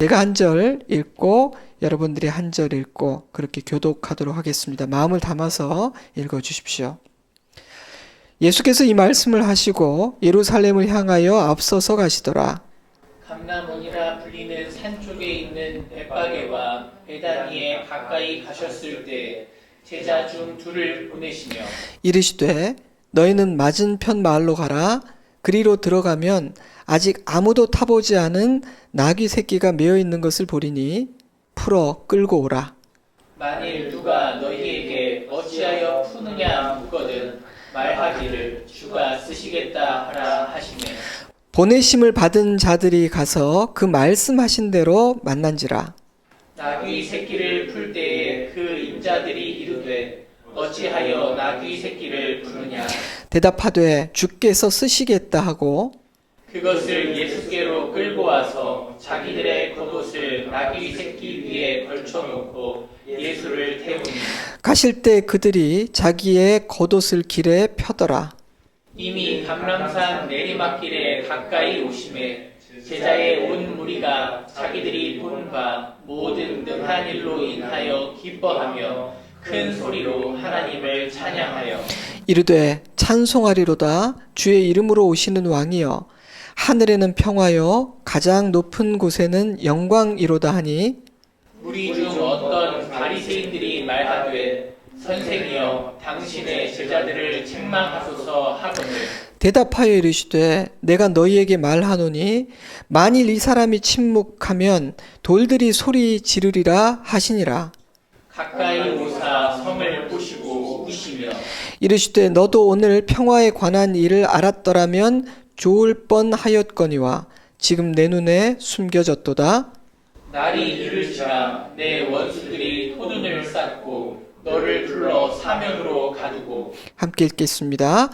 제가 한 절 읽고 여러분들이 한 절 읽고 그렇게 교독하도록 하겠습니다. 마음을 담아서 읽어주십시오. 예수께서 이 말씀을 하시고 예루살렘을 향하여 앞서서 가시더라. 감람원이라 불리는 산 쪽에 있는 벳바게와 베다니에 가까이 가셨을 때 제자 중 둘을 보내시며 이르시되 너희는 맞은편 마을로 가라. 그리로 들어가면 아직 아무도 타보지 않은 나귀 새끼가 메어 있는 것을 보리니 풀어 끌고 오라. 만일 누가 너희에게 어찌하여 푸느냐 묻거든 말하기를 주가 쓰시겠다 하라 하시매 보내심을 받은 자들이 가서 그 말씀하신 대로 만난지라. 나귀 새끼를 풀 때에 그 인자들이 이르되 어찌하여 나귀 새끼를 푸느냐 대답하되 주께서 쓰시겠다 하고 그것을 예수께로 끌고 와서 자기들의 겉옷을 나귀 새끼 위에 걸쳐놓고 예수를 태우니 가실 때 그들이 자기의 겉옷을 길에 펴더라. 이미 감람산 내리막길에 가까이 오심에 제자의 온 무리가 자기들이 본 바 모든 능한 일로 인하여 기뻐하며 큰 소리로 하나님을 찬양하여 이르되 찬송하리로다. 주의 이름으로 오시는 왕이여 하늘에는 평화여 가장 높은 곳에는 영광이로다 하니 우리 중 어떤 바리새인들이 말하되 선생이여 당신의 제자들을 책망하소서 하거늘 대답하여 이르시되 내가 너희에게 말하노니 만일 이 사람이 침묵하면 돌들이 소리 지르리라 하시니라. 가까이 오사 성을 보시고 우시며 이르시되 너도 오늘 평화에 관한 일을 알았더라면 좋을 뻔하였거니와 지금 내 눈에 숨겨졌도다. 날이 이를지라 내 원수들이 토눈을 쌓고 너를 불러 사면으로 가두고 함께 읽겠습니다.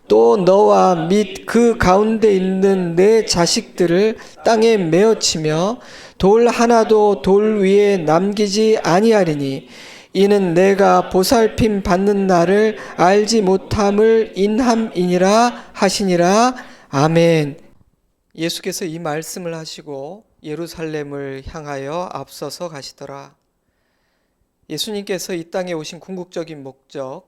또 너와 및 그 가운데 있는 내 자식들을 땅에 메어치며 돌 하나도 돌 위에 남기지 아니하리니 이는 내가 보살핌 받는 날을 알지 못함을 인함이니라 하시니라. 아멘. 예수께서 이 말씀을 하시고 예루살렘을 향하여 앞서서 가시더라. 예수님께서 이 땅에 오신 궁극적인 목적,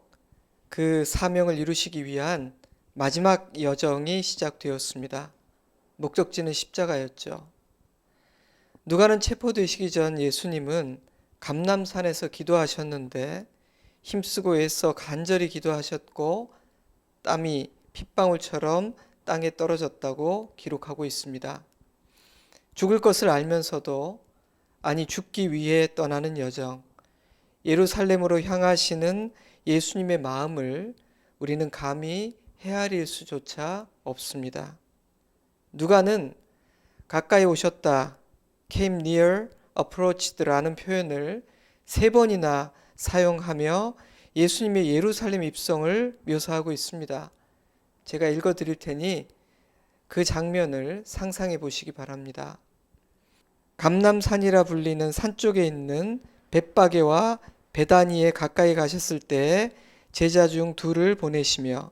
그 사명을 이루시기 위한 마지막 여정이 시작되었습니다. 목적지는 십자가였죠. 누가는 체포되시기 전 예수님은 감람산에서 기도하셨는데 힘쓰고 애써 간절히 기도하셨고 땀이 핏방울처럼 땅에 떨어졌다고 기록하고 있습니다. 죽을 것을 알면서도 아니 죽기 위해 떠나는 여정, 예루살렘으로 향하시는 예수님의 마음을 우리는 감히 헤아릴 수조차 없습니다. 누가는 가까이 오셨다, came near, approached라는 표현을 3번이나 사용하며 예수님의 예루살렘 입성을 묘사하고 있습니다. 제가 읽어드릴 테니 그 장면을 상상해 보시기 바랍니다. 감람산이라 불리는 산 쪽에 있는 벳바게와 베다니에 가까이 가셨을 때 제자 중 둘을 보내시며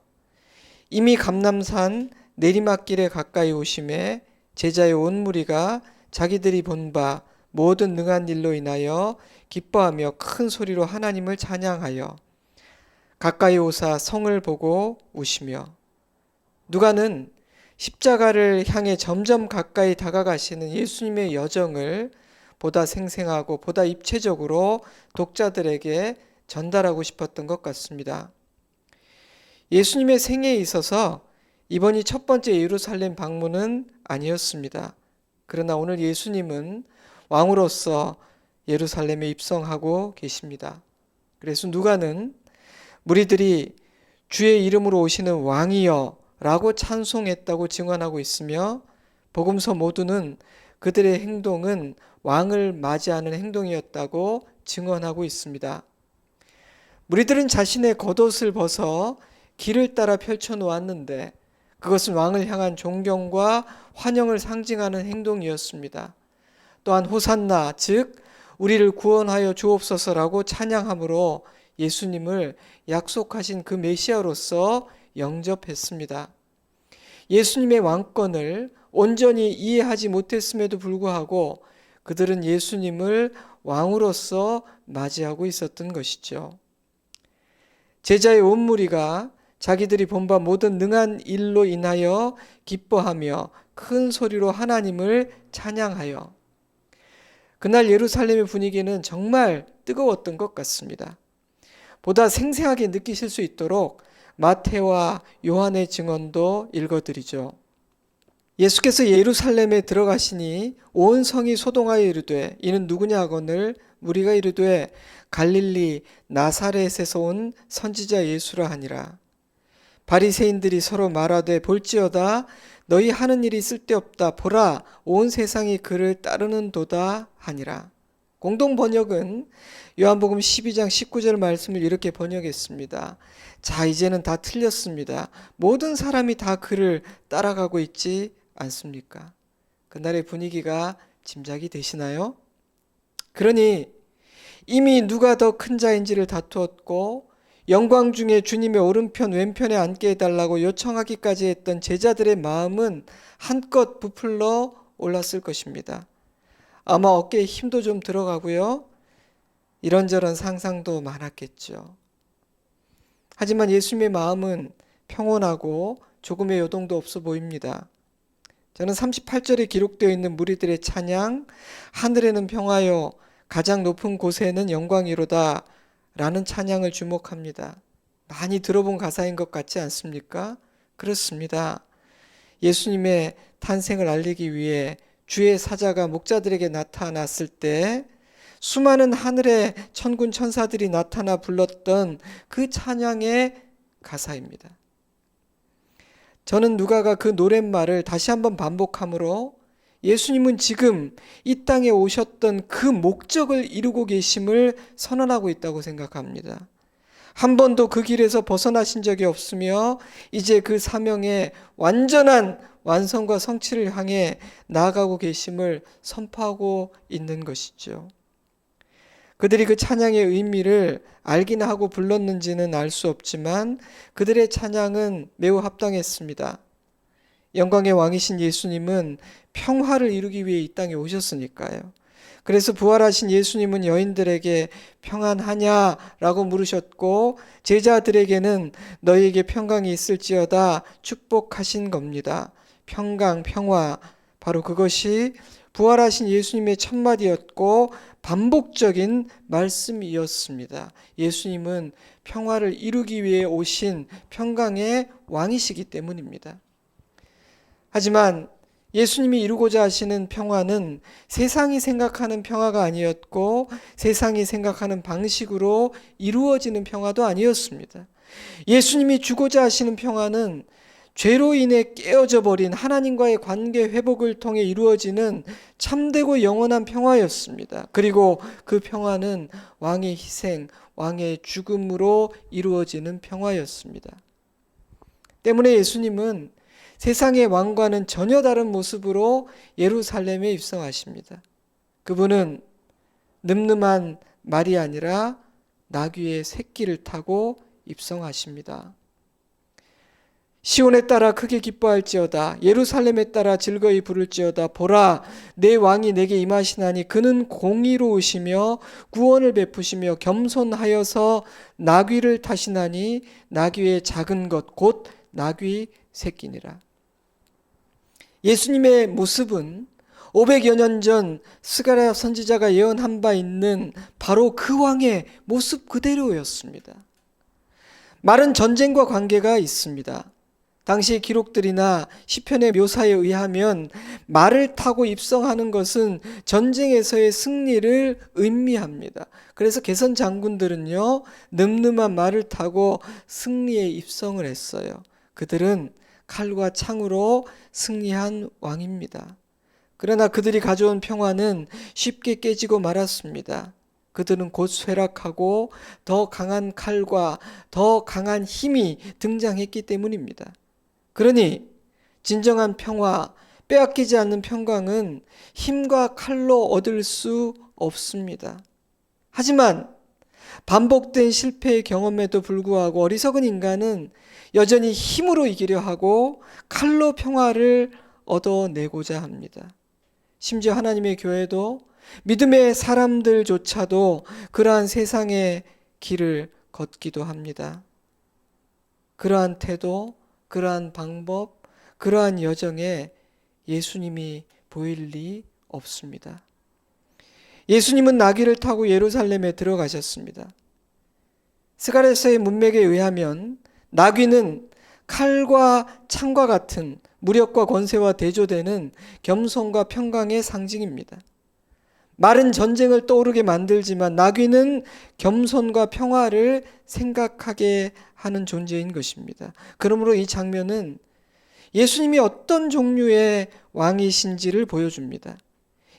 이미 감람산 내리막길에 가까이 오심에 제자의 온 무리가 자기들이 본 바 모든 능한 일로 인하여 기뻐하며 큰 소리로 하나님을 찬양하여 가까이 오사 성을 보고 우시며 누가는 십자가를 향해 점점 가까이 다가가시는 예수님의 여정을 보다 생생하고 보다 입체적으로 독자들에게 전달하고 싶었던 것 같습니다. 예수님의 생애에 있어서 이번이 첫 번째 예루살렘 방문은 아니었습니다. 그러나 오늘 예수님은 왕으로서 예루살렘에 입성하고 계십니다. 그래서 누가는 무리들이 주의 이름으로 오시는 왕이여 라고 찬송했다고 증언하고 있으며 복음서 모두는 그들의 행동은 왕을 맞이하는 행동이었다고 증언하고 있습니다. 무리들은 자신의 겉옷을 벗어 길을 따라 펼쳐놓았는데 그것은 왕을 향한 존경과 환영을 상징하는 행동이었습니다. 또한 호산나, 즉 우리를 구원하여 주옵소서라고 찬양함으로 예수님을 약속하신 그 메시아로서 영접했습니다. 예수님의 왕권을 온전히 이해하지 못했음에도 불구하고 그들은 예수님을 왕으로서 맞이하고 있었던 것이죠. 제자의 온 무리가 자기들이 본 바 모든 능한 일로 인하여 기뻐하며 큰 소리로 하나님을 찬양하여, 그날 예루살렘의 분위기는 정말 뜨거웠던 것 같습니다. 보다 생생하게 느끼실 수 있도록 마태와 요한의 증언도 읽어드리죠. 예수께서 예루살렘에 들어가시니 온 성이 소동하여 이르되 이는 누구냐 하거늘 무리가 이르되 갈릴리 나사렛에서 온 선지자 예수라 하니라. 바리새인들이 서로 말하되 볼지어다 너희 하는 일이 쓸데없다. 보라 온 세상이 그를 따르는도다 하니라. 공동 번역은 요한복음 12장 19절 말씀을 이렇게 번역했습니다. 자, 이제는 다 틀렸습니다. 모든 사람이 다 그를 따라가고 있지 않습니까? 그날의 분위기가 짐작이 되시나요? 그러니 이미 누가 더 큰 자인지를 다투었고 영광 중에 주님의 오른편 왼편에 앉게 해달라고 요청하기까지 했던 제자들의 마음은 한껏 부풀러 올랐을 것입니다. 아마 어깨에 힘도 좀 들어가고요. 이런저런 상상도 많았겠죠. 하지만 예수님의 마음은 평온하고 조금의 요동도 없어 보입니다. 저는 38절에 기록되어 있는 무리들의 찬양, 하늘에는 평화요 가장 높은 곳에는 영광이로다 라는 찬양을 주목합니다. 많이 들어본 가사인 것 같지 않습니까? 그렇습니다. 예수님의 탄생을 알리기 위해 주의 사자가 목자들에게 나타났을 때 수많은 하늘의 천군 천사들이 나타나 불렀던 그 찬양의 가사입니다. 저는 누가가 그 노랫말을 다시 한번 반복함으로 예수님은 지금 이 땅에 오셨던 그 목적을 이루고 계심을 선언하고 있다고 생각합니다. 한 번도 그 길에서 벗어나신 적이 없으며 이제 그 사명의 완전한 완성과 성취를 향해 나아가고 계심을 선포하고 있는 것이죠. 그들이 그 찬양의 의미를 알기나 하고 불렀는지는 알 수 없지만 그들의 찬양은 매우 합당했습니다. 영광의 왕이신 예수님은 평화를 이루기 위해 이 땅에 오셨으니까요. 그래서 부활하신 예수님은 여인들에게 평안하냐라고 물으셨고 제자들에게는 너희에게 평강이 있을지어다 축복하신 겁니다. 평강, 평화, 바로 그것이 부활하신 예수님의 첫마디였고 반복적인 말씀이었습니다. 예수님은 평화를 이루기 위해 오신 평강의 왕이시기 때문입니다. 하지만 예수님이 이루고자 하시는 평화는 세상이 생각하는 평화가 아니었고 세상이 생각하는 방식으로 이루어지는 평화도 아니었습니다. 예수님이 주고자 하시는 평화는 죄로 인해 깨어져 버린 하나님과의 관계 회복을 통해 이루어지는 참되고 영원한 평화였습니다. 그리고 그 평화는 왕의 희생, 왕의 죽음으로 이루어지는 평화였습니다. 때문에 예수님은 세상의 왕과는 전혀 다른 모습으로 예루살렘에 입성하십니다. 그분은 늠름한 말이 아니라 나귀의 새끼를 타고 입성하십니다. 시온에 따라 크게 기뻐할지어다 예루살렘에 따라 즐거이 부를지어다 보라 내 왕이 내게 임하시나니 그는 공의로우시며 구원을 베푸시며 겸손하여서 나귀를 타시나니 나귀의 작은 것 곧 나귀 새끼니라. 예수님의 모습은 500여 년 전 스가랴 선지자가 예언한 바 있는 바로 그 왕의 모습 그대로였습니다. 말은 전쟁과 관계가 있습니다. 당시 기록들이나 시편의 묘사에 의하면 말을 타고 입성하는 것은 전쟁에서의 승리를 의미합니다. 그래서 개선 장군들은요, 늠름한 말을 타고 승리에 입성을 했어요. 그들은 칼과 창으로 승리한 왕입니다. 그러나 그들이 가져온 평화는 쉽게 깨지고 말았습니다. 그들은 곧 쇠락하고 더 강한 칼과 더 강한 힘이 등장했기 때문입니다. 그러니 진정한 평화, 빼앗기지 않는 평강은 힘과 칼로 얻을 수 없습니다. 하지만 반복된 실패의 경험에도 불구하고 어리석은 인간은 여전히 힘으로 이기려 하고 칼로 평화를 얻어내고자 합니다. 심지어 하나님의 교회도 믿음의 사람들조차도 그러한 세상의 길을 걷기도 합니다. 그러한 태도, 그러한 방법, 그러한 여정에 예수님이 보일 리 없습니다. 예수님은 나귀를 타고 예루살렘에 들어가셨습니다. 스가랴서의 문맥에 의하면 나귀는 칼과 창과 같은 무력과 권세와 대조되는 겸손과 평강의 상징입니다. 말은 전쟁을 떠오르게 만들지만 나귀는 겸손과 평화를 생각하게 하는 존재인 것입니다. 그러므로 이 장면은 예수님이 어떤 종류의 왕이신지를 보여줍니다.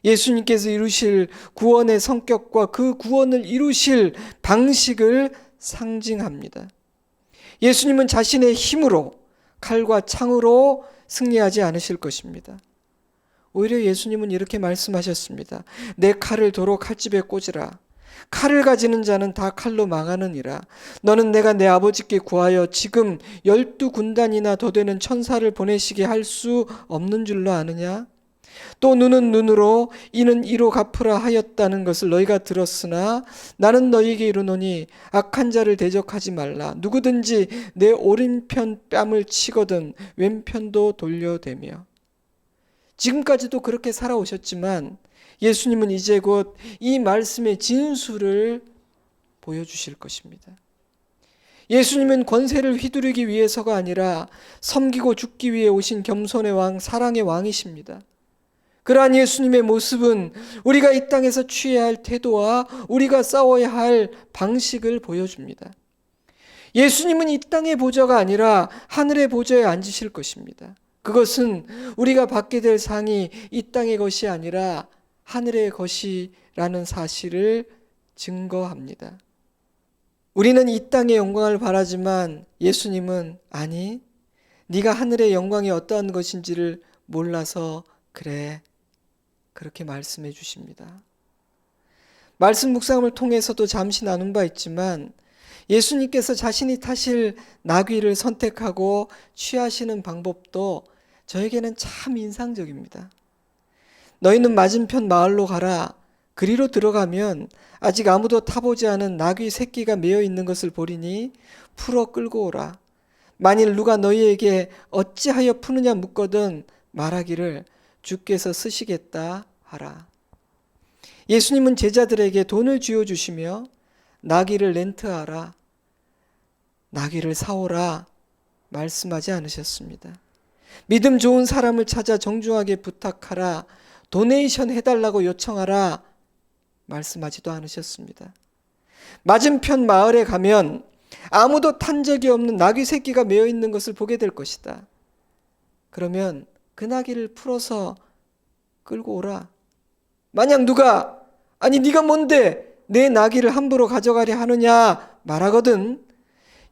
예수님께서 이루실 구원의 성격과 그 구원을 이루실 방식을 상징합니다. 예수님은 자신의 힘으로 칼과 창으로 승리하지 않으실 것입니다. 오히려 예수님은 이렇게 말씀하셨습니다. 내 칼을 도로 칼집에 꽂으라. 칼을 가지는 자는 다 칼로 망하느니라. 너는 내가 내 아버지께 구하여 지금 12군단이나 더 되는 천사를 보내시게 할 수 없는 줄로 아느냐? 또 눈은 눈으로 이는 이로 갚으라 하였다는 것을 너희가 들었으나 나는 너희에게 이르노니 악한 자를 대적하지 말라. 누구든지 내 오른편 뺨을 치거든 왼편도 돌려대며. 지금까지도 그렇게 살아오셨지만 예수님은 이제 곧 이 말씀의 진수를 보여주실 것입니다. 예수님은 권세를 휘두르기 위해서가 아니라 섬기고 죽기 위해 오신 겸손의 왕, 사랑의 왕이십니다. 그러한 예수님의 모습은 우리가 이 땅에서 취해야 할 태도와 우리가 싸워야 할 방식을 보여줍니다. 예수님은 이 땅의 보좌가 아니라 하늘의 보좌에 앉으실 것입니다. 그것은 우리가 받게 될 상이 이 땅의 것이 아니라 하늘의 것이라는 사실을 증거합니다. 우리는 이 땅의 영광을 바라지만 예수님은 아니, 네가 하늘의 영광이 어떠한 것인지를 몰라서 그래. 그렇게 말씀해 주십니다. 말씀 묵상을 통해서도 잠시 나눈 바 있지만 예수님께서 자신이 타실 나귀를 선택하고 취하시는 방법도 저에게는 참 인상적입니다. 너희는 맞은편 마을로 가라. 그리로 들어가면 아직 아무도 타보지 않은 나귀 새끼가 매어 있는 것을 보리니 풀어 끌고 오라. 만일 누가 너희에게 어찌하여 푸느냐 묻거든 말하기를 주께서 쓰시겠다 하라. 예수님은 제자들에게 돈을 쥐어주시며 나귀를 렌트하라, 나귀를 사오라 말씀하지 않으셨습니다. 믿음 좋은 사람을 찾아 정중하게 부탁하라, 도네이션 해달라고 요청하라 말씀하지도 않으셨습니다. 맞은편 마을에 가면 아무도 탄 적이 없는 나귀 새끼가 매어 있는 것을 보게 될 것이다. 그러면 그 나귀를 풀어서 끌고 오라. 만약 누가 아니 네가 뭔데 내 나귀를 함부로 가져가려 하느냐 말하거든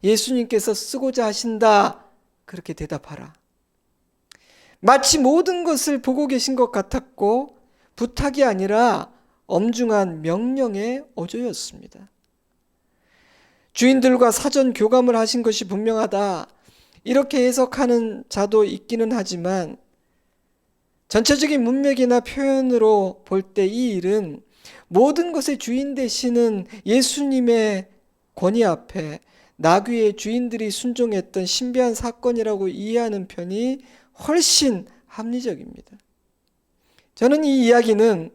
예수님께서 쓰고자 하신다 그렇게 대답하라. 마치 모든 것을 보고 계신 것 같았고 부탁이 아니라 엄중한 명령의 어조였습니다. 주인들과 사전 교감을 하신 것이 분명하다 이렇게 해석하는 자도 있기는 하지만 전체적인 문맥이나 표현으로 볼 때 이 일은 모든 것의 주인 되시는 예수님의 권위 앞에 나귀의 주인들이 순종했던 신비한 사건이라고 이해하는 편이 훨씬 합리적입니다. 저는 이 이야기는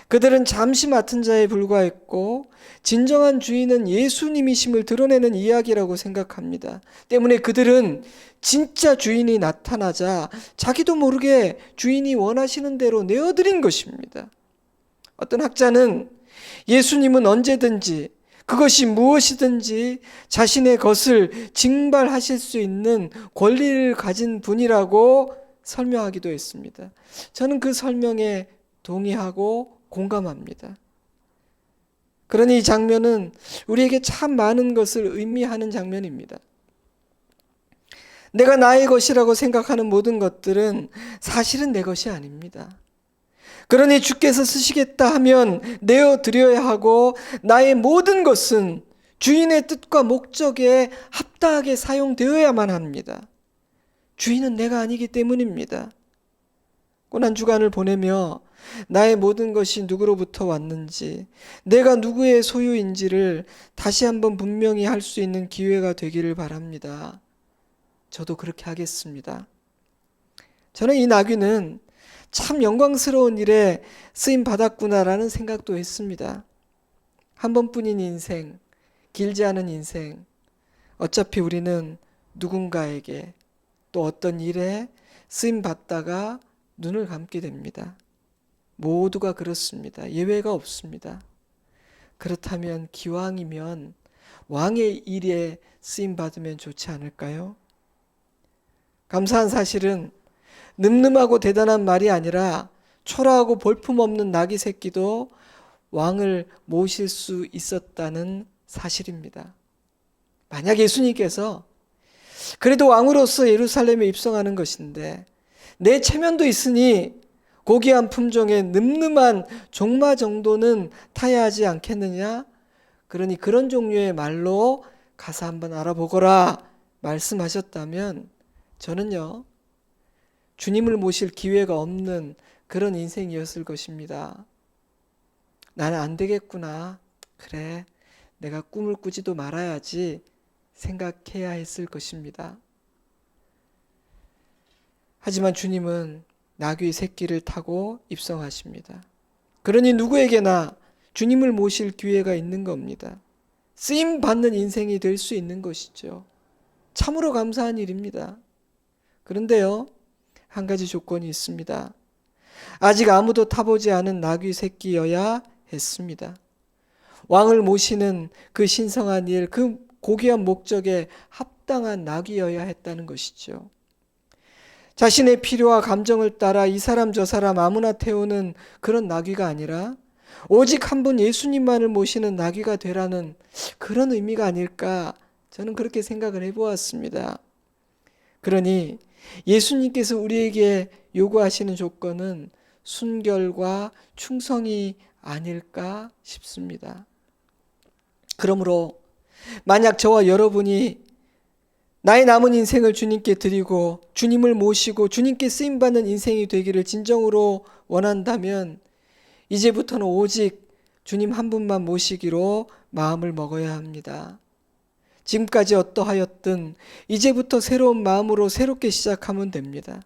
그들은 잠시 맡은 자에 불과했고 진정한 주인은 예수님이심을 드러내는 이야기라고 생각합니다. 때문에 그들은 진짜 주인이 나타나자 자기도 모르게 주인이 원하시는 대로 내어드린 것입니다. 어떤 학자는 예수님은 언제든지 그것이 무엇이든지 자신의 것을 징발하실 수 있는 권리를 가진 분이라고 설명하기도 했습니다. 저는 그 설명에 동의하고 공감합니다. 그러니 이 장면은 우리에게 참 많은 것을 의미하는 장면입니다. 내가 나의 것이라고 생각하는 모든 것들은 사실은 내 것이 아닙니다. 그러니 주께서 쓰시겠다 하면 내어드려야 하고 나의 모든 것은 주인의 뜻과 목적에 합당하게 사용되어야만 합니다. 주인은 내가 아니기 때문입니다. 고난 주간을 보내며 나의 모든 것이 누구로부터 왔는지, 내가 누구의 소유인지를 다시 한번 분명히 할 수 있는 기회가 되기를 바랍니다. 저도 그렇게 하겠습니다. 저는 이 나귀는 참 영광스러운 일에 쓰임 받았구나라는 생각도 했습니다. 한 번뿐인 인생, 길지 않은 인생, 어차피 우리는 누군가에게 또 어떤 일에 쓰임 받다가 눈을 감게 됩니다. 모두가 그렇습니다. 예외가 없습니다. 그렇다면 기왕이면 왕의 일에 쓰임 받으면 좋지 않을까요? 감사한 사실은 늠름하고 대단한 말이 아니라 초라하고 볼품없는 나귀 새끼도 왕을 모실 수 있었다는 사실입니다. 만약 예수님께서 그래도 왕으로서 예루살렘에 입성하는 것인데 내 체면도 있으니 고귀한 품종의 늠름한 종마 정도는 타야 하지 않겠느냐? 그러니 그런 종류의 말로 가서 한번 알아보거라 말씀하셨다면 저는요, 주님을 모실 기회가 없는 그런 인생이었을 것입니다. 나는 안 되겠구나. 그래, 내가 꿈을 꾸지도 말아야지 생각해야 했을 것입니다. 하지만 주님은 나귀 새끼를 타고 입성하십니다. 그러니 누구에게나 주님을 모실 기회가 있는 겁니다. 쓰임 받는 인생이 될 수 있는 것이죠. 참으로 감사한 일입니다. 그런데요, 한 가지 조건이 있습니다. 아직 아무도 타보지 않은 나귀 새끼여야 했습니다. 왕을 모시는 그 신성한 일, 그 고귀한 목적에 합당한 나귀여야 했다는 것이죠. 자신의 필요와 감정을 따라 이 사람 저 사람 아무나 태우는 그런 나귀가 아니라 오직 한 분 예수님만을 모시는 나귀가 되라는 그런 의미가 아닐까, 저는 그렇게 생각을 해보았습니다. 그러니 예수님께서 우리에게 요구하시는 조건은 순결과 충성이 아닐까 싶습니다. 그러므로 만약 저와 여러분이 나의 남은 인생을 주님께 드리고 주님을 모시고 주님께 쓰임받는 인생이 되기를 진정으로 원한다면 이제부터는 오직 주님 한 분만 모시기로 마음을 먹어야 합니다. 지금까지 어떠하였든 이제부터 새로운 마음으로 새롭게 시작하면 됩니다.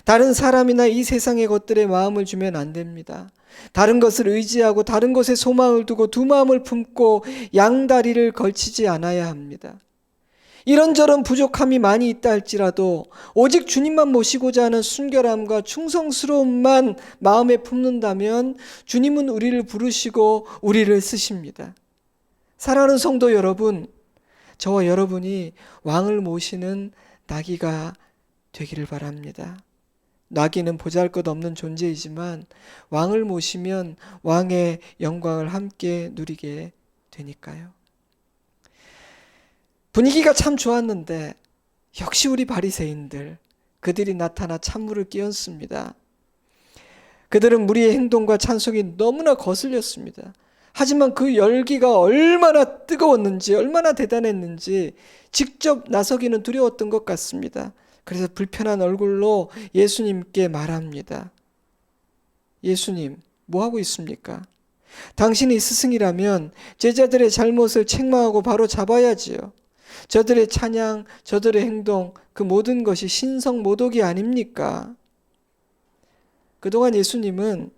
다른 사람이나 이 세상의 것들에 마음을 주면 안 됩니다. 다른 것을 의지하고 다른 것에 소망을 두고 두 마음을 품고 양다리를 걸치지 않아야 합니다. 이런저런 부족함이 많이 있다 할지라도 오직 주님만 모시고자 하는 순결함과 충성스러움만 마음에 품는다면 주님은 우리를 부르시고 우리를 쓰십니다. 사랑하는 성도 여러분, 저와 여러분이 왕을 모시는 나귀가 되기를 바랍니다. 나귀는 보잘것없는 존재이지만 왕을 모시면 왕의 영광을 함께 누리게 되니까요. 분위기가 참 좋았는데 역시 우리 바리새인들, 그들이 나타나 찬물을 끼얹습니다. 그들은 무리의 행동과 찬송이 너무나 거슬렸습니다. 하지만 그 열기가 얼마나 뜨거웠는지, 얼마나 대단했는지 직접 나서기는 두려웠던 것 같습니다. 그래서 불편한 얼굴로 예수님께 말합니다. 예수님, 뭐 하고 있습니까? 당신이 스승이라면 제자들의 잘못을 책망하고 바로 잡아야지요. 저들의 찬양, 저들의 행동, 그 모든 것이 신성모독이 아닙니까? 그동안 예수님은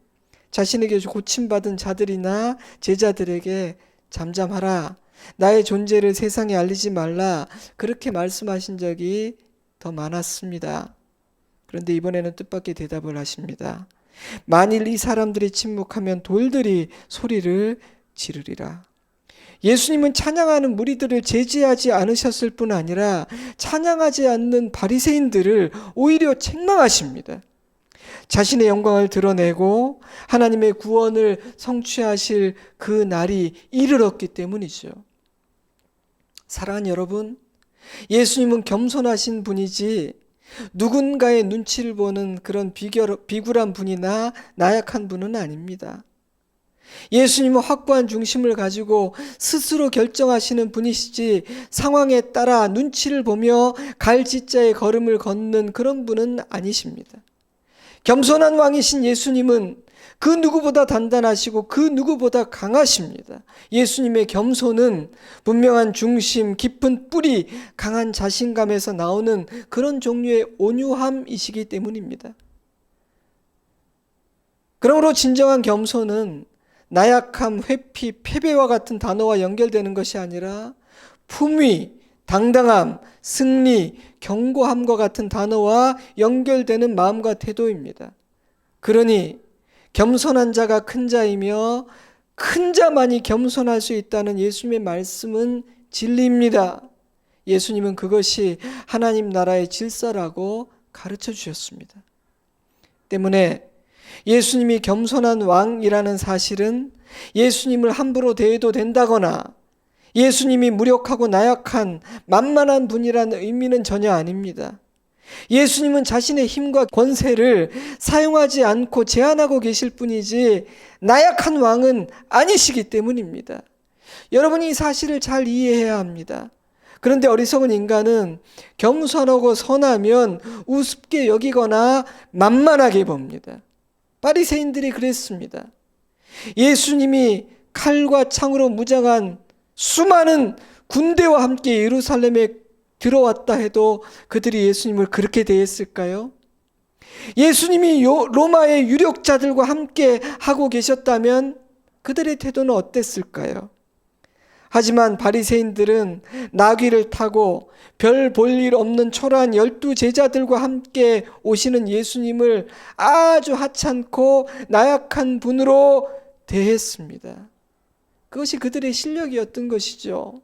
자신에게 고침받은 자들이나 제자들에게 잠잠하라, 나의 존재를 세상에 알리지 말라, 그렇게 말씀하신 적이 더 많았습니다. 그런데 이번에는 뜻밖의 대답을 하십니다. 만일 이 사람들이 침묵하면 돌들이 소리를 지르리라. 예수님은 찬양하는 무리들을 제지하지 않으셨을 뿐 아니라 찬양하지 않는 바리새인들을 오히려 책망하십니다. 자신의 영광을 드러내고 하나님의 구원을 성취하실 그 날이 이르렀기 때문이죠. 사랑하는 여러분, 예수님은 겸손하신 분이지 누군가의 눈치를 보는 그런 비굴한 분이나 나약한 분은 아닙니다. 예수님은 확고한 중심을 가지고 스스로 결정하시는 분이시지 상황에 따라 눈치를 보며 갈지자의 걸음을 걷는 그런 분은 아니십니다. 겸손한 왕이신 예수님은 그 누구보다 단단하시고 그 누구보다 강하십니다. 예수님의 겸손은 분명한 중심, 깊은 뿌리, 강한 자신감에서 나오는 그런 종류의 온유함이시기 때문입니다. 그러므로 진정한 겸손은 나약함, 회피, 패배와 같은 단어와 연결되는 것이 아니라 품위, 당당함, 승리, 견고함과 같은 단어와 연결되는 마음과 태도입니다. 그러니 겸손한 자가 큰 자이며 큰 자만이 겸손할 수 있다는 예수님의 말씀은 진리입니다. 예수님은 그것이 하나님 나라의 질서라고 가르쳐 주셨습니다. 때문에 예수님이 겸손한 왕이라는 사실은 예수님을 함부로 대해도 된다거나 예수님이 무력하고 나약한 만만한 분이라는 의미는 전혀 아닙니다. 예수님은 자신의 힘과 권세를 사용하지 않고 제한하고 계실 뿐이지 나약한 왕은 아니시기 때문입니다. 여러분이 이 사실을 잘 이해해야 합니다. 그런데 어리석은 인간은 겸손하고 선하면 우습게 여기거나 만만하게 봅니다. 바리새인들이 그랬습니다. 예수님이 칼과 창으로 무장한 수많은 군대와 함께 예루살렘에 들어왔다 해도 그들이 예수님을 그렇게 대했을까요? 예수님이 로마의 유력자들과 함께 하고 계셨다면 그들의 태도는 어땠을까요? 하지만 바리새인들은 나귀를 타고 별 볼 일 없는 초라한 12 제자들과 함께 오시는 예수님을 아주 하찮고 나약한 분으로 대했습니다. 그것이 그들의 실력이었던 것이죠.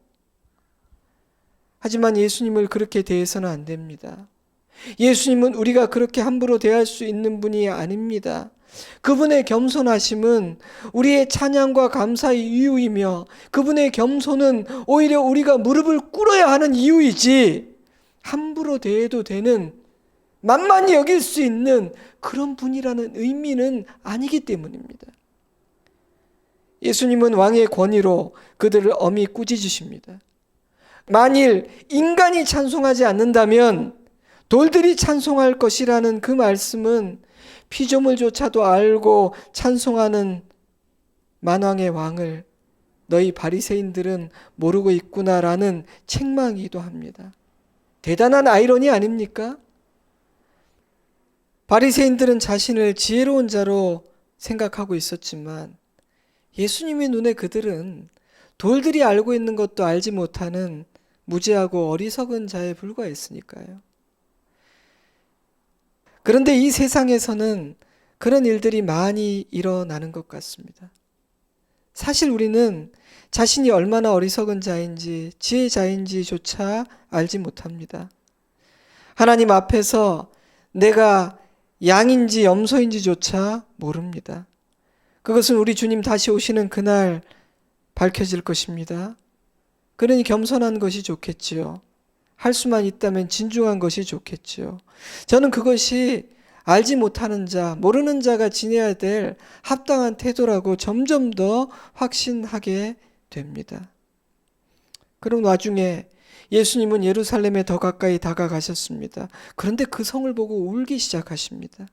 하지만 예수님을 그렇게 대해서는 안 됩니다. 예수님은 우리가 그렇게 함부로 대할 수 있는 분이 아닙니다. 그분의 겸손하심은 우리의 찬양과 감사의 이유이며 그분의 겸손은 오히려 우리가 무릎을 꿇어야 하는 이유이지 함부로 대해도 되는 만만히 여길 수 있는 그런 분이라는 의미는 아니기 때문입니다. 예수님은 왕의 권위로 그들을 엄히 꾸짖으십니다. 만일 인간이 찬송하지 않는다면 돌들이 찬송할 것이라는 그 말씀은 피조물조차도 알고 찬송하는 만왕의 왕을 너희 바리새인들은 모르고 있구나라는 책망이기도 합니다. 대단한 아이러니 아닙니까? 바리새인들은 자신을 지혜로운 자로 생각하고 있었지만 예수님의 눈에 그들은 돌들이 알고 있는 것도 알지 못하는 무지하고 어리석은 자에 불과했으니까요. 그런데 이 세상에서는 그런 일들이 많이 일어나는 것 같습니다. 사실 우리는 자신이 얼마나 어리석은 자인지 지혜자인지조차 알지 못합니다. 하나님 앞에서 내가 양인지 염소인지조차 모릅니다. 그것은 우리 주님 다시 오시는 그날 밝혀질 것입니다. 그러니 겸손한 것이 좋겠지요. 할 수만 있다면 진중한 것이 좋겠지요. 저는 그것이 알지 못하는 자, 모르는 자가 지내야 될 합당한 태도라고 점점 더 확신하게 됩니다. 그런 와중에 예수님은 예루살렘에 더 가까이 다가가셨습니다. 그런데 그 성을 보고 울기 시작하십니다.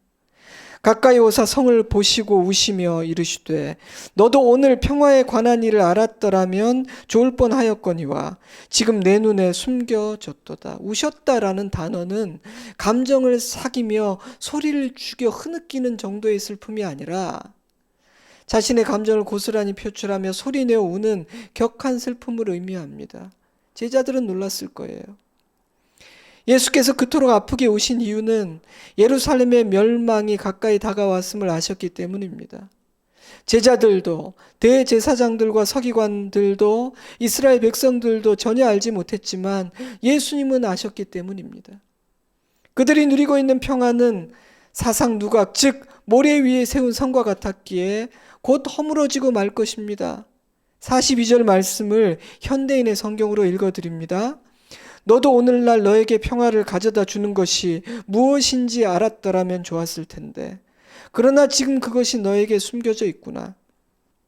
가까이 오사 성을 보시고 우시며 이르시되 너도 오늘 평화에 관한 일을 알았더라면 좋을 뻔하였거니와 지금 내 눈에 숨겨졌도다. 우셨다라는 단어는 감정을 사기며 소리를 죽여 흐느끼는 정도의 슬픔이 아니라 자신의 감정을 고스란히 표출하며 소리내어 우는 격한 슬픔을 의미합니다. 제자들은 놀랐을 거예요. 예수께서 그토록 아프게 우신 이유는 예루살렘의 멸망이 가까이 다가왔음을 아셨기 때문입니다. 제자들도 대제사장들과 서기관들도 이스라엘 백성들도 전혀 알지 못했지만 예수님은 아셨기 때문입니다. 그들이 누리고 있는 평화는 사상 누각, 즉 모래 위에 세운 성과 같았기에 곧 허물어지고 말 것입니다. 42절 말씀을 현대인의 성경으로 읽어드립니다. 너도 오늘날 너에게 평화를 가져다 주는 것이 무엇인지 알았더라면 좋았을 텐데 그러나 지금 그것이 너에게 숨겨져 있구나.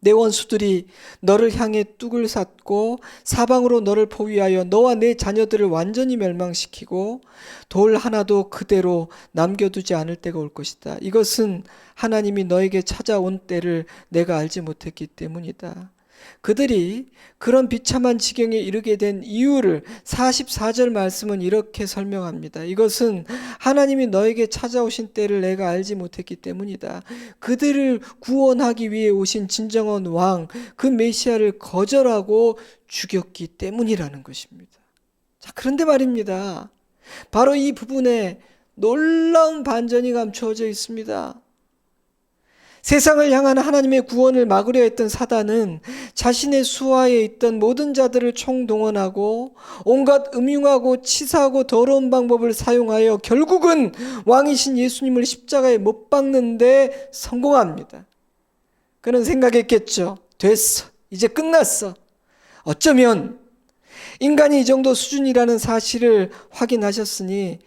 내 원수들이 너를 향해 뚝을 샀고 사방으로 너를 포위하여 너와 내 자녀들을 완전히 멸망시키고 돌 하나도 그대로 남겨두지 않을 때가 올 것이다. 이것은 하나님이 너에게 찾아온 때를 내가 알지 못했기 때문이다. 그들이 그런 비참한 지경에 이르게 된 이유를 44절 말씀은 이렇게 설명합니다. 이것은 하나님이 너에게 찾아오신 때를 내가 알지 못했기 때문이다. 그들을 구원하기 위해 오신 진정한 왕, 그 메시아를 거절하고 죽였기 때문이라는 것입니다. 자, 그런데 말입니다. 바로 이 부분에 놀라운 반전이 감추어져 있습니다. 세상을 향한 하나님의 구원을 막으려 했던 사단은 자신의 수하에 있던 모든 자들을 총동원하고 온갖 음흉하고 치사하고 더러운 방법을 사용하여 결국은 왕이신 예수님을 십자가에 못 박는데 성공합니다. 그는 생각했겠죠. 됐어. 이제 끝났어. 어쩌면 인간이 이 정도 수준이라는 사실을 확인하셨으니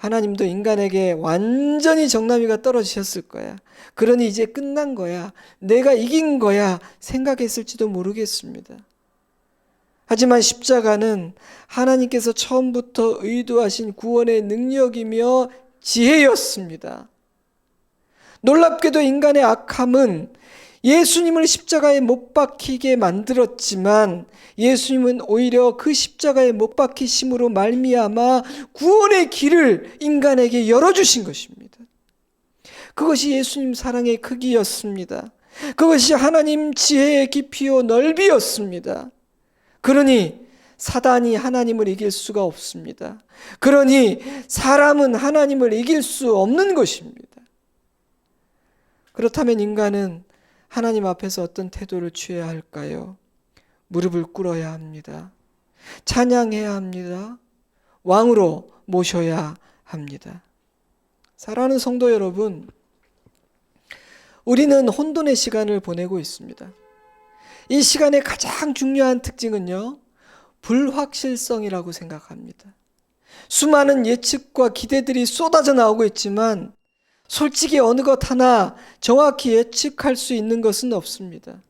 하나님도 인간에게 완전히 정나미가 떨어지셨을 거야. 그러니 이제 끝난 거야. 내가 이긴 거야. 생각했을지도 모르겠습니다. 하지만 십자가는 하나님께서 처음부터 의도하신 구원의 능력이며 지혜였습니다. 놀랍게도 인간의 악함은 예수님을 십자가에 못 박히게 만들었지만 예수님은 오히려 그 십자가에 못 박히심으로 말미암아 구원의 길을 인간에게 열어주신 것입니다. 그것이 예수님 사랑의 크기였습니다. 그것이 하나님 지혜의 깊이요 넓이였습니다. 그러니 사단이 하나님을 이길 수가 없습니다. 그러니 사람은 하나님을 이길 수 없는 것입니다. 그렇다면 인간은 하나님 앞에서 어떤 태도를 취해야 할까요? 무릎을 꿇어야 합니다. 찬양해야 합니다. 왕으로 모셔야 합니다. 사랑하는 성도 여러분, 우리는 혼돈의 시간을 보내고 있습니다. 이 시간의 가장 중요한 특징은요, 불확실성이라고 생각합니다. 수많은 예측과 기대들이 쏟아져 나오고 있지만 솔직히 어느 것 하나 정확히 예측할 수 있는 것은 없습니다.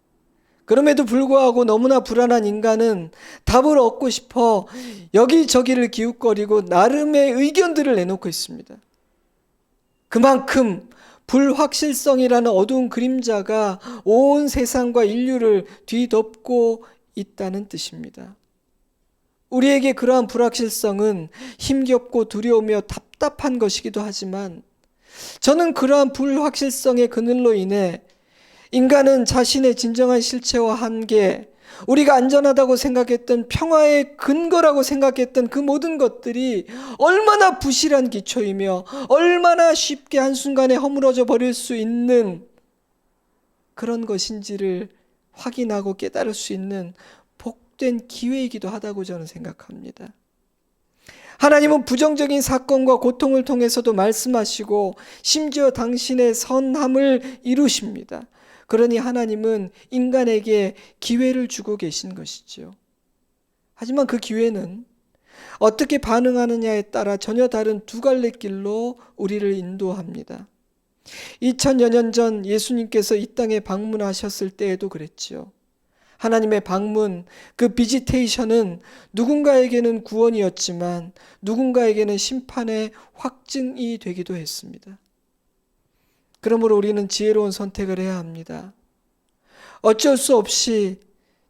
그럼에도 불구하고 너무나 불안한 인간은 답을 얻고 싶어 여기저기를 기웃거리고 나름의 의견들을 내놓고 있습니다. 그만큼 불확실성이라는 어두운 그림자가 온 세상과 인류를 뒤덮고 있다는 뜻입니다. 우리에게 그러한 불확실성은 힘겹고 두려우며 답답한 것이기도 하지만 저는 그러한 불확실성의 그늘로 인해 인간은 자신의 진정한 실체와 한계, 우리가 안전하다고 생각했던 평화의 근거라고 생각했던 그 모든 것들이 얼마나 부실한 기초이며 얼마나 쉽게 한순간에 허물어져 버릴 수 있는 그런 것인지를 확인하고 깨달을 수 있는 복된 기회이기도 하다고 저는 생각합니다. 하나님은 부정적인 사건과 고통을 통해서도 말씀하시고 심지어 당신의 선함을 이루십니다. 그러니 하나님은 인간에게 기회를 주고 계신 것이죠. 하지만 그 기회는 어떻게 반응하느냐에 따라 전혀 다른 두 갈래 길로 우리를 인도합니다. 2000여 년 전 예수님께서 이 땅에 방문하셨을 때에도 그랬지요. 하나님의 방문, 그 비지테이션은 누군가에게는 구원이었지만 누군가에게는 심판의 확증이 되기도 했습니다. 그러므로 우리는 지혜로운 선택을 해야 합니다. 어쩔 수 없이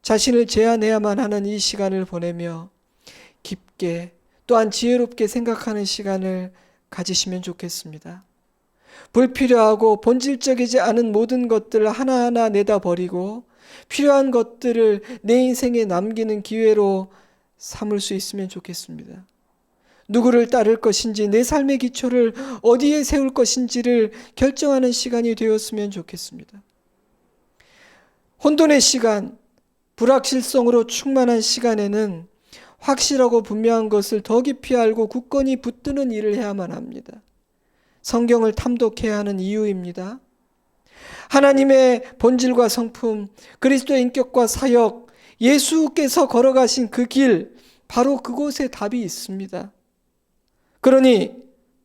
자신을 제한해야만 하는 이 시간을 보내며 깊게 또한 지혜롭게 생각하는 시간을 가지시면 좋겠습니다. 불필요하고 본질적이지 않은 모든 것들을 하나하나 내다버리고 필요한 것들을 내 인생에 남기는 기회로 삼을 수 있으면 좋겠습니다. 누구를 따를 것인지 내 삶의 기초를 어디에 세울 것인지를 결정하는 시간이 되었으면 좋겠습니다. 혼돈의 시간, 불확실성으로 충만한 시간에는 확실하고 분명한 것을 더 깊이 알고 굳건히 붙드는 일을 해야만 합니다. 성경을 탐독해야 하는 이유입니다. 하나님의 본질과 성품, 그리스도의 인격과 사역, 예수께서 걸어가신 그 길, 바로 그곳에 답이 있습니다. 그러니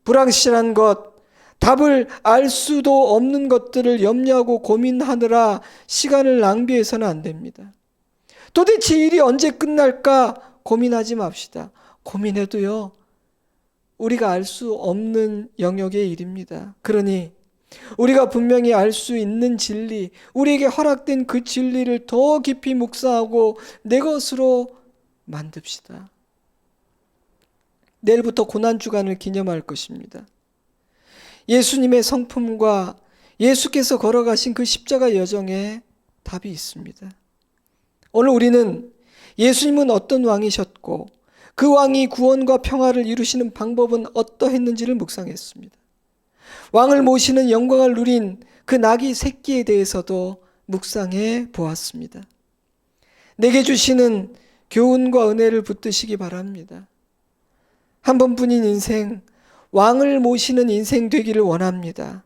불확실한 것, 답을 알 수도 없는 것들을 염려하고 고민하느라 시간을 낭비해서는 안 됩니다. 도대체 일이 언제 끝날까 고민하지 맙시다. 고민해도요, 우리가 알 수 없는 영역의 일입니다. 그러니 우리가 분명히 알 수 있는 진리, 우리에게 허락된 그 진리를 더 깊이 묵상하고 내 것으로 만듭시다. 내일부터 고난주간을 기념할 것입니다. 예수님의 성품과 예수께서 걸어가신 그 십자가 여정에 답이 있습니다. 오늘 우리는 예수님은 어떤 왕이셨고 그 왕이 구원과 평화를 이루시는 방법은 어떠했는지를 묵상했습니다. 왕을 모시는 영광을 누린 그 나귀 새끼에 대해서도 묵상해 보았습니다. 내게 주시는 교훈과 은혜를 붙드시기 바랍니다. 한 번뿐인 인생, 왕을 모시는 인생 되기를 원합니다.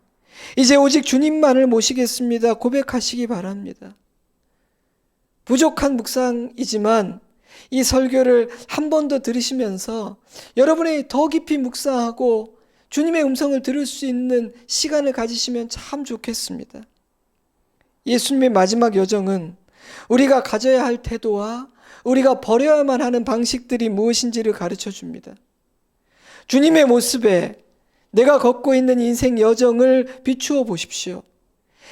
이제 오직 주님만을 모시겠습니다. 고백하시기 바랍니다. 부족한 묵상이지만 이 설교를 한 번 더 들으시면서 여러분이 더 깊이 묵상하고 주님의 음성을 들을 수 있는 시간을 가지시면 참 좋겠습니다. 예수님의 마지막 여정은 우리가 가져야 할 태도와 우리가 버려야만 하는 방식들이 무엇인지를 가르쳐 줍니다. 주님의 모습에 내가 걷고 있는 인생 여정을 비추어 보십시오.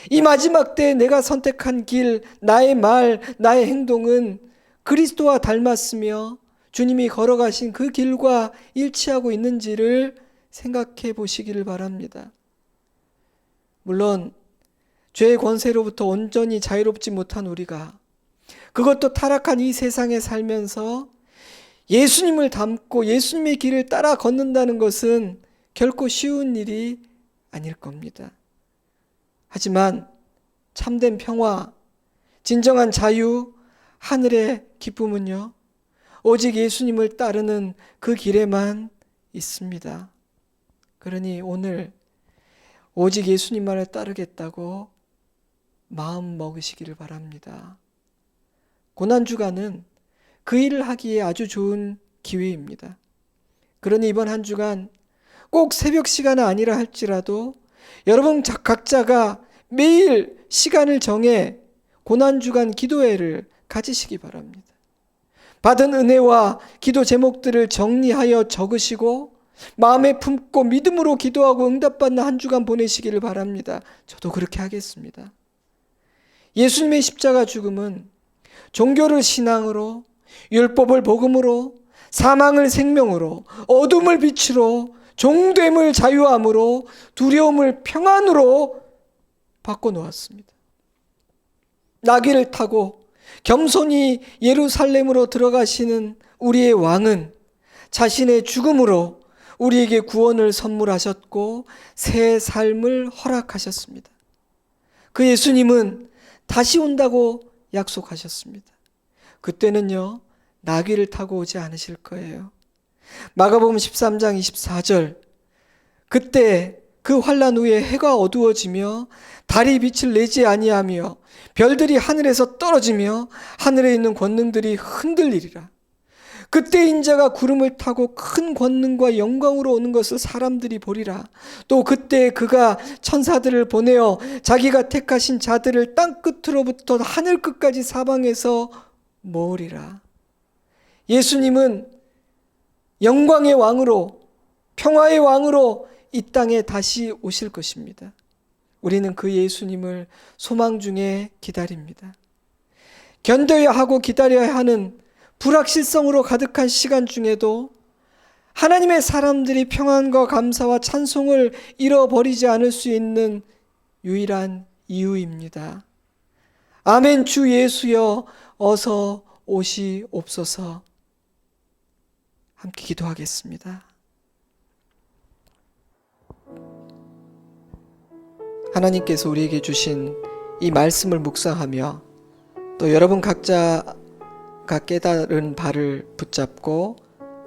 이 마지막 때에 내가 선택한 길, 나의 말, 나의 행동은 그리스도와 닮았으며 주님이 걸어가신 그 길과 일치하고 있는지를 생각해 보시기를 바랍니다. 물론 죄의 권세로부터 온전히 자유롭지 못한 우리가, 그것도 타락한 이 세상에 살면서 예수님을 닮고 예수님의 길을 따라 걷는다는 것은 결코 쉬운 일이 아닐 겁니다. 하지만 참된 평화, 진정한 자유, 하늘의 기쁨은요, 오직 예수님을 따르는 그 길에만 있습니다. 그러니 오늘 오직 예수님만을 따르겠다고 마음 먹으시기를 바랍니다. 고난주간은 그 일을 하기에 아주 좋은 기회입니다. 그러니 이번 한 주간 꼭 새벽 시간은 아니라 할지라도 여러분 각자가 매일 시간을 정해 고난주간 기도회를 가지시기 바랍니다. 받은 은혜와 기도 제목들을 정리하여 적으시고 마음에 품고 믿음으로 기도하고 응답받는 한 주간 보내시기를 바랍니다. 저도 그렇게 하겠습니다. 예수님의 십자가 죽음은 종교를 신앙으로, 율법을 복음으로, 사망을 생명으로, 어둠을 빛으로, 종됨을 자유함으로, 두려움을 평안으로 바꿔놓았습니다. 나귀를 타고 겸손히 예루살렘으로 들어가시는 우리의 왕은 자신의 죽음으로 우리에게 구원을 선물하셨고 새 삶을 허락하셨습니다. 그 예수님은 다시 온다고 약속하셨습니다. 그때는요, 나귀를 타고 오지 않으실 거예요. 마가복음 13장 24절, 그때 그 환난 후에 해가 어두워지며 달이 빛을 내지 아니하며 별들이 하늘에서 떨어지며 하늘에 있는 권능들이 흔들리리라. 그때 인자가 구름을 타고 큰 권능과 영광으로 오는 것을 사람들이 보리라. 또 그때 그가 천사들을 보내어 자기가 택하신 자들을 땅 끝으로부터 하늘 끝까지 사방에서 모으리라. 예수님은 영광의 왕으로, 평화의 왕으로 이 땅에 다시 오실 것입니다. 우리는 그 예수님을 소망 중에 기다립니다. 견뎌야 하고 기다려야 하는 불확실성으로 가득한 시간 중에도 하나님의 사람들이 평안과 감사와 찬송을 잃어버리지 않을 수 있는 유일한 이유입니다. 아멘. 주 예수여 어서 오시옵소서. 함께 기도하겠습니다. 하나님께서 우리에게 주신 이 말씀을 묵상하며 또 여러분 각자가 깨달은 바를 붙잡고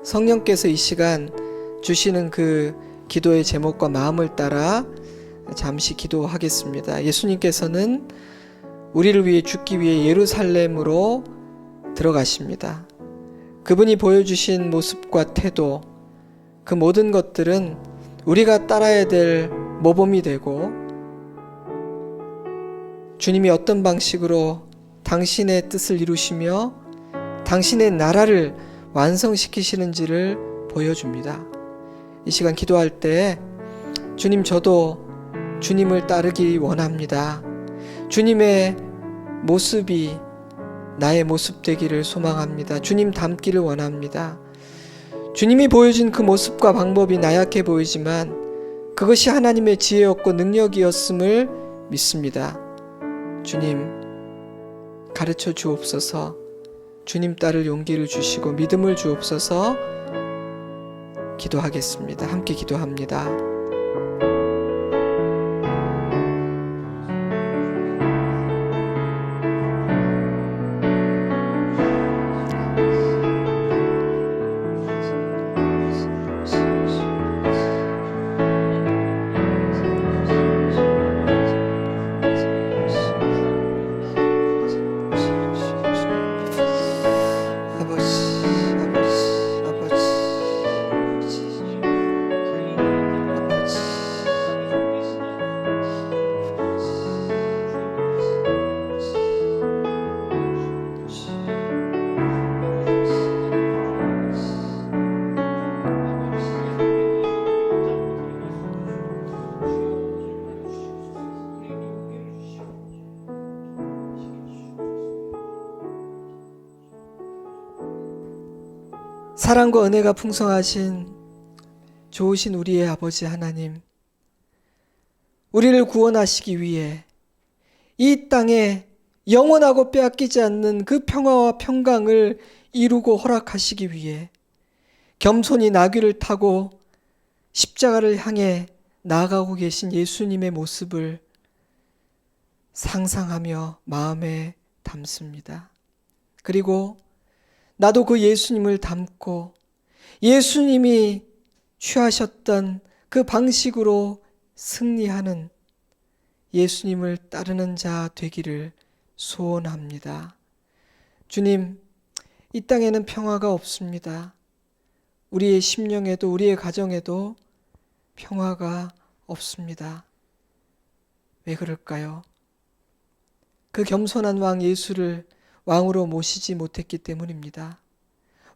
성령께서 이 시간 주시는 그 기도의 제목과 마음을 따라 잠시 기도하겠습니다. 예수님께서는 우리를 위해 죽기 위해 예루살렘으로 들어가십니다. 그분이 보여주신 모습과 태도, 그 모든 것들은 우리가 따라야 될 모범이 되고 주님이 어떤 방식으로 당신의 뜻을 이루시며 당신의 나라를 완성시키시는지를 보여줍니다. 이 시간 기도할 때 주님, 저도 주님을 따르기 원합니다. 주님의 모습이 나의 모습 되기를 소망합니다. 주님 닮기를 원합니다. 주님이 보여준 그 모습과 방법이 나약해 보이지만 그것이 하나님의 지혜였고 능력이었음을 믿습니다. 주님, 가르쳐 주옵소서. 주님 따를 용기를 주시고 믿음을 주옵소서. 기도하겠습니다. 함께 기도합니다. 사랑과 은혜가 풍성하신 좋으신 우리의 아버지 하나님, 우리를 구원하시기 위해 이 땅에 영원하고 빼앗기지 않는 그 평화와 평강을 이루고 허락하시기 위해 겸손히 나귀를 타고 십자가를 향해 나아가고 계신 예수님의 모습을 상상하며 마음에 담습니다. 그리고 나도 그 예수님을 닮고 예수님이 취하셨던 그 방식으로 승리하는 예수님을 따르는 자 되기를 소원합니다. 주님, 이 땅에는 평화가 없습니다. 우리의 심령에도 우리의 가정에도 평화가 없습니다. 왜 그럴까요? 그 겸손한 왕 예수를 왕으로 모시지 못했기 때문입니다.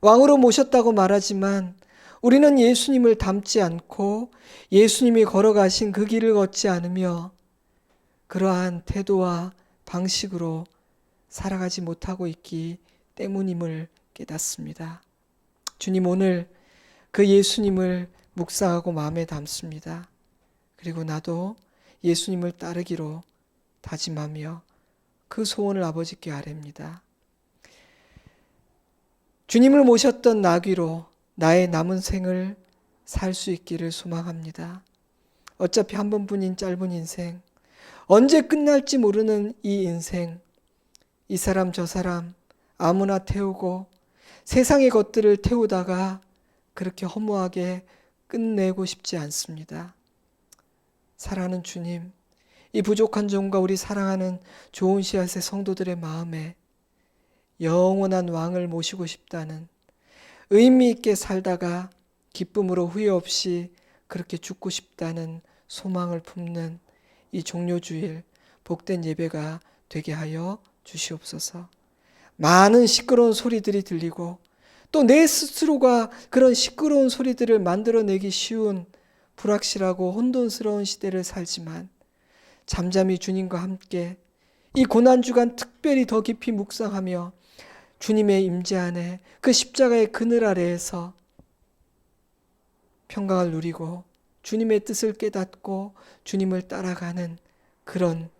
왕으로 모셨다고 말하지만 우리는 예수님을 닮지 않고 예수님이 걸어가신 그 길을 걷지 않으며 그러한 태도와 방식으로 살아가지 못하고 있기 때문임을 깨닫습니다. 주님, 오늘 그 예수님을 묵상하고 마음에 담습니다. 그리고 나도 예수님을 따르기로 다짐하며 그 소원을 아버지께 아뢰입니다. 주님을 모셨던 나귀로 나의 남은 생을 살 수 있기를 소망합니다. 어차피 한 번뿐인 짧은 인생, 언제 끝날지 모르는 이 인생, 이 사람 저 사람 아무나 태우고 세상의 것들을 태우다가 그렇게 허무하게 끝내고 싶지 않습니다. 사랑하는 주님, 이 부족한 종과 우리 사랑하는 좋은 씨앗의 성도들의 마음에 영원한 왕을 모시고 싶다는, 의미 있게 살다가 기쁨으로 후회 없이 그렇게 죽고 싶다는 소망을 품는 이 종료주일 복된 예배가 되게 하여 주시옵소서. 많은 시끄러운 소리들이 들리고 또 내 스스로가 그런 시끄러운 소리들을 만들어내기 쉬운 불확실하고 혼돈스러운 시대를 살지만 잠잠히 주님과 함께 이 고난주간 특별히 더 깊이 묵상하며 주님의 임재 안에 그 십자가의 그늘 아래에서 평강을 누리고 주님의 뜻을 깨닫고 주님을 따라가는 그런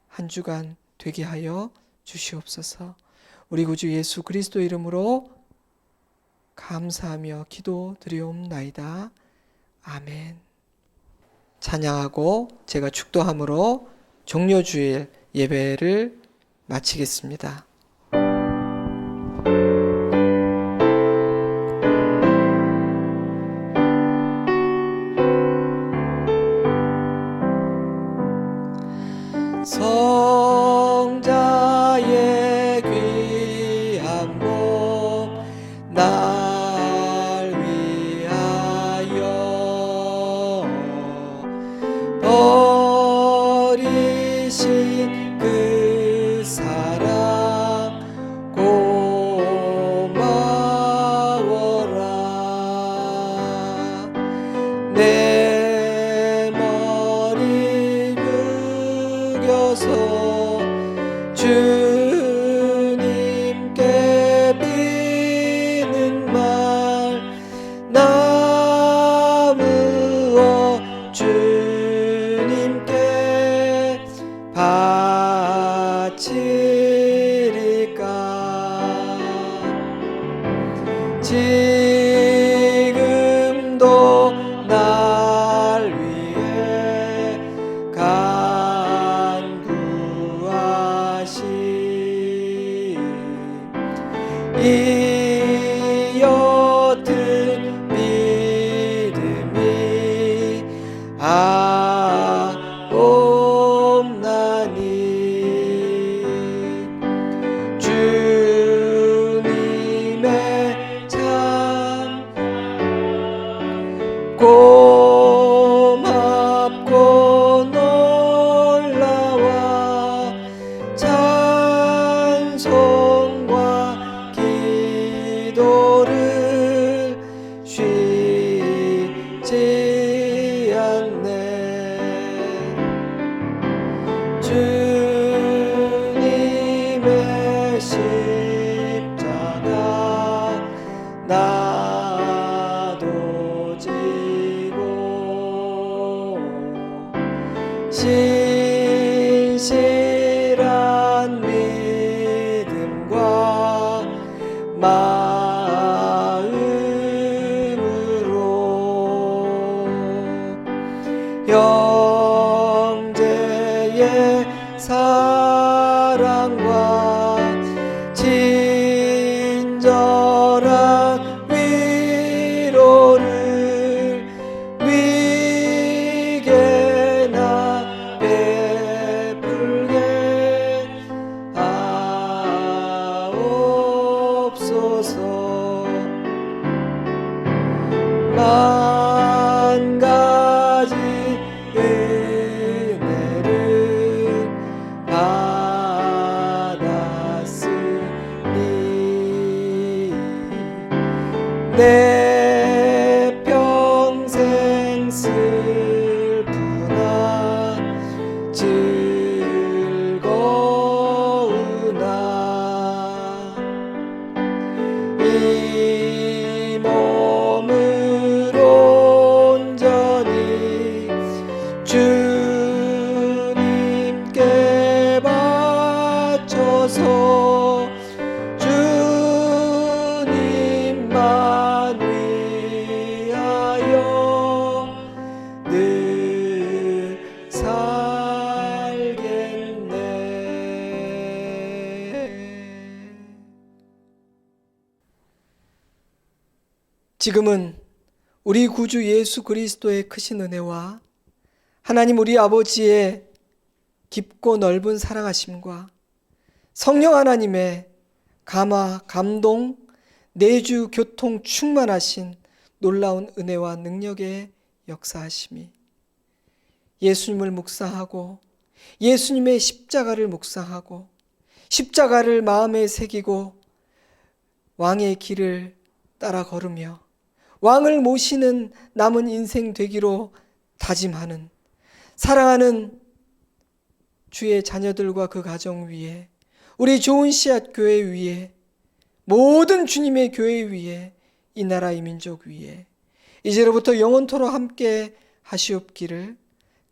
한 주간 되게 하여 주시옵소서. 우리 구주 예수 그리스도 이름으로 감사하며 기도드리옵나이다. 아멘. 찬양하고 제가 축도함으로 종료주일 예배를 마치겠습니다. 성자의 귀한 몸 날 위하여 지금도 날 위해 간구하시 이 옅은 믿음이 없나니 주님의 참 고맙고 놀라와 찬송과 기도를 쉬지 않네 주님의 십자가 나도 지고 신실한 믿음과 마음으로 형제의 사랑과 친절한 위로를 위계나 베풀게 하옵소서 만 가지 은혜를 받았으니 내 평생 슬프나 즐거우나 이 몸으로 온전히 주님께 바쳐서 주님만 위하여 늘 살겠네. 지금은 우리 구주 예수 그리스도의 크신 은혜와 하나님 우리 아버지의 깊고 넓은 사랑하심과 성령 하나님의 감화, 감동, 내주, 교통 충만하신 놀라운 은혜와 능력의 역사하심이 예수님을 묵상하고 예수님의 십자가를 묵상하고 십자가를 마음에 새기고 왕의 길을 따라 걸으며 왕을 모시는 남은 인생 되기로 다짐하는 사랑하는 주의 자녀들과 그 가정 위에 우리 좋은 씨앗 교회 위에 모든 주님의 교회 위에 이 나라 이 민족 위에 이제로부터 영원토록 함께 하시옵기를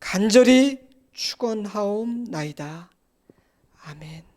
간절히 축원하옵나이다. 아멘.